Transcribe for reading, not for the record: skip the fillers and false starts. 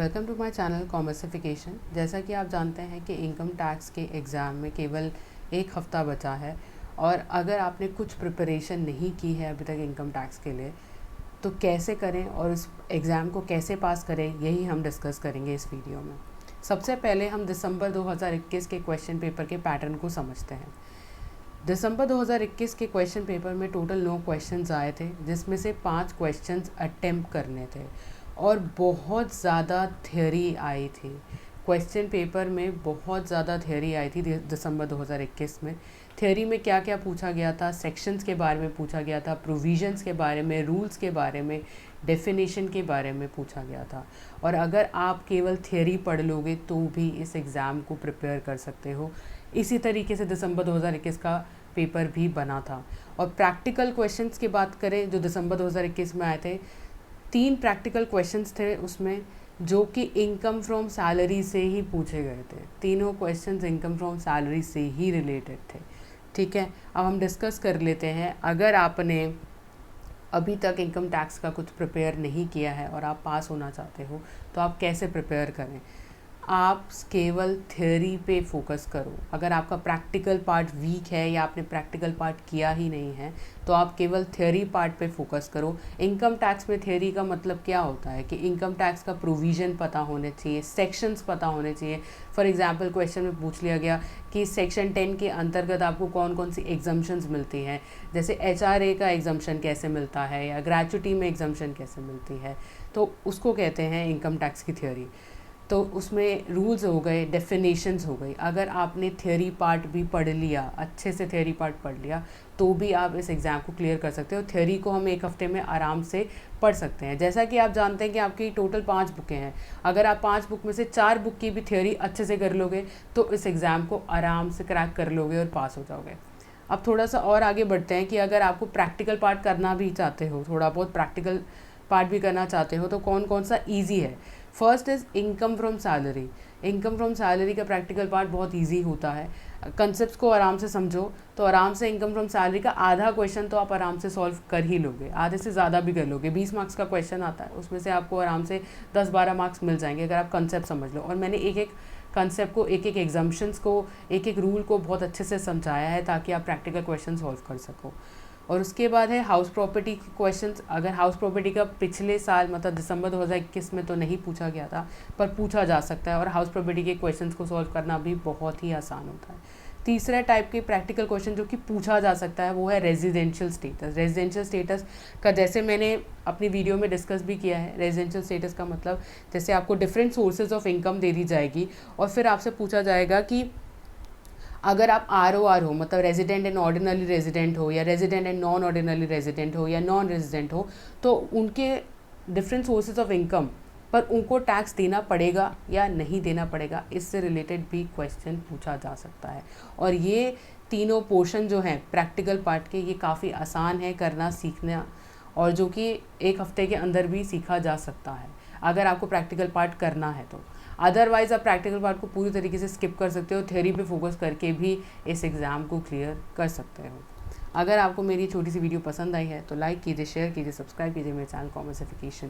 Welcome to my channel Commercification. जैसा कि आप जानते हैं कि इनकम टैक्स के एग्ज़ाम में केवल एक हफ़्ता बचा है और अगर आपने कुछ प्रिपरेशन नहीं की है अभी तक इनकम टैक्स के लिए तो कैसे करें और इस एग्ज़ाम को कैसे पास करें, यही हम डिस्कस करेंगे इस वीडियो में। सबसे पहले हम दिसंबर 2021 के क्वेश्चन पेपर के पैटर्न को समझते हैं। दिसंबर 2021 के क्वेश्चन पेपर में टोटल 9 क्वेश्चंस आए थे, जिसमें से 5 क्वेश्चंस अटेम्प्ट करने थे और बहुत ज़्यादा थ्योरी आई थी। क्वेश्चन पेपर में बहुत ज़्यादा थ्योरी आई थी दिसंबर 2021 में। थ्योरी में क्या क्या पूछा गया था, सेक्शंस के बारे में पूछा गया था, प्रोविजंस के बारे में, रूल्स के बारे में, डेफिनेशन के बारे में पूछा गया था। और अगर आप केवल थ्योरी पढ़ लोगे तो भी इस एग्ज़ाम को प्रिपेयर कर सकते हो। इसी तरीके से दिसंबर 2021 का पेपर भी बना था। और प्रैक्टिकल क्वेश्चंस की बात करें जो दिसंबर 2021 में आए थे, 3 प्रैक्टिकल क्वेश्चंस थे उसमें जो कि इनकम फ्रॉम सैलरी से ही पूछे गए थे। तीनों क्वेश्चंस इनकम फ्रॉम सैलरी से ही रिलेटेड थे। ठीक है, अब हम डिस्कस कर लेते हैं। अगर आपने अभी तक इनकम टैक्स का कुछ प्रिपेयर नहीं किया है और आप पास होना चाहते हो तो आप कैसे प्रिपेयर करें। आप केवल थ्योरी पे फोकस करो। अगर आपका प्रैक्टिकल पार्ट वीक है या आपने प्रैक्टिकल पार्ट किया ही नहीं है तो आप केवल थ्योरी पार्ट पे फोकस करो। इनकम टैक्स में थ्योरी का मतलब क्या होता है कि इनकम टैक्स का प्रोविज़न पता होने चाहिए, सेक्शंस पता होने चाहिए। फॉर एग्जांपल क्वेश्चन में पूछ लिया गया कि सेक्शन 10 के अंतर्गत आपको कौन कौन सी एग्जम्पशंस मिलती हैं, जैसे HRA का एग्जम्पशन कैसे मिलता है या ग्रेचुटी में एग्जम्पशन कैसे मिलती है, तो उसको कहते हैं इनकम टैक्स की थ्योरी। तो उसमें रूल्स हो गए, डेफिनेशंस हो गई। अगर आपने थ्योरी पार्ट भी पढ़ लिया, अच्छे से थ्योरी पार्ट पढ़ लिया, तो भी आप इस एग्ज़ाम को क्लियर कर सकते हो। थ्योरी को हम एक हफ्ते में आराम से पढ़ सकते हैं। जैसा कि आप जानते हैं कि आपकी टोटल 5 बुकें हैं। अगर आप 5 बुक में से 4 बुक की भी थ्योरी अच्छे से कर लोगे तो इस एग्ज़ाम को आराम से क्रैक कर लोगे और पास हो जाओगे। अब थोड़ा सा और आगे बढ़ते हैं कि अगर आपको प्रैक्टिकल पार्ट करना भी चाहते हो, थोड़ा बहुत प्रैक्टिकल पार्ट भी करना चाहते हो, तो कौन कौन सा ईजी है। First is income from salary. Income from salary का प्रैक्टिकल पार्ट बहुत ईजी होता है। कंसेप्ट को आराम से समझो तो आराम से इनकम फ्रॉम सैलरी का आधा क्वेश्चन तो आप आराम से सॉल्व कर ही लोगे, आधे से ज़्यादा भी कर लोगे। 20 मार्क्स का क्वेश्चन आता है, उसमें से आपको आराम से 10-12 मार्क्स मिल जाएंगे अगर आप कंसेप्ट समझ लो। और मैंने एक एक कंसेप्ट को, एक एक एग्जाम्पशंस को, एक एक रूल को बहुत अच्छे से समझाया है ताकि आप प्रैक्टिकल क्वेश्चन सॉल्व कर सको। और उसके बाद है हाउस प्रॉपर्टी के क्वेश्चंस। अगर हाउस प्रॉपर्टी का पिछले साल मतलब दिसंबर 2021 में तो नहीं पूछा गया था, पर पूछा जा सकता है और हाउस प्रॉपर्टी के क्वेश्चंस को सॉल्व करना भी बहुत ही आसान होता है। तीसरा टाइप के प्रैक्टिकल क्वेश्चन जो कि पूछा जा सकता है वो है रेजिडेंशियल स्टेटस। रेजिडेंशियल स्टेटस का जैसे मैंने अपनी वीडियो में डिस्कस भी किया है, रेजिडेंशियल स्टेटस का मतलब जैसे आपको डिफरेंट सोर्सेज ऑफ इनकम दे दी जाएगी और फिर आपसे पूछा जाएगा कि अगर आप ROR हो, मतलब रेजिडेंट एंड ऑर्डिनरी रेजिडेंट हो या resident and non ordinary resident हो या नॉन रेजिडेंट हो, तो उनके डिफरेंट सोर्सेज ऑफ इनकम पर उनको टैक्स देना पड़ेगा या नहीं देना पड़ेगा, इससे रिलेटेड भी क्वेश्चन पूछा जा सकता है। और ये तीनों पोर्शन जो हैं प्रैक्टिकल पार्ट के, ये काफ़ी आसान है करना, सीखना, और जो कि एक हफ्ते के अंदर भी सीखा जा सकता है अगर आपको प्रैक्टिकल पार्ट करना है तो। अदरवाइज़ आप प्रैक्टिकल पार्ट को पूरी तरीके से स्किप कर सकते हो, थ्योरी पे फोकस करके भी इस एग्ज़ाम को क्लियर कर सकते हो। अगर आपको मेरी छोटी सी वीडियो पसंद आई है तो लाइक कीजिए, शेयर कीजिए, सब्सक्राइब कीजिए मेरे चैनल कॉमर्सिफिकेशन।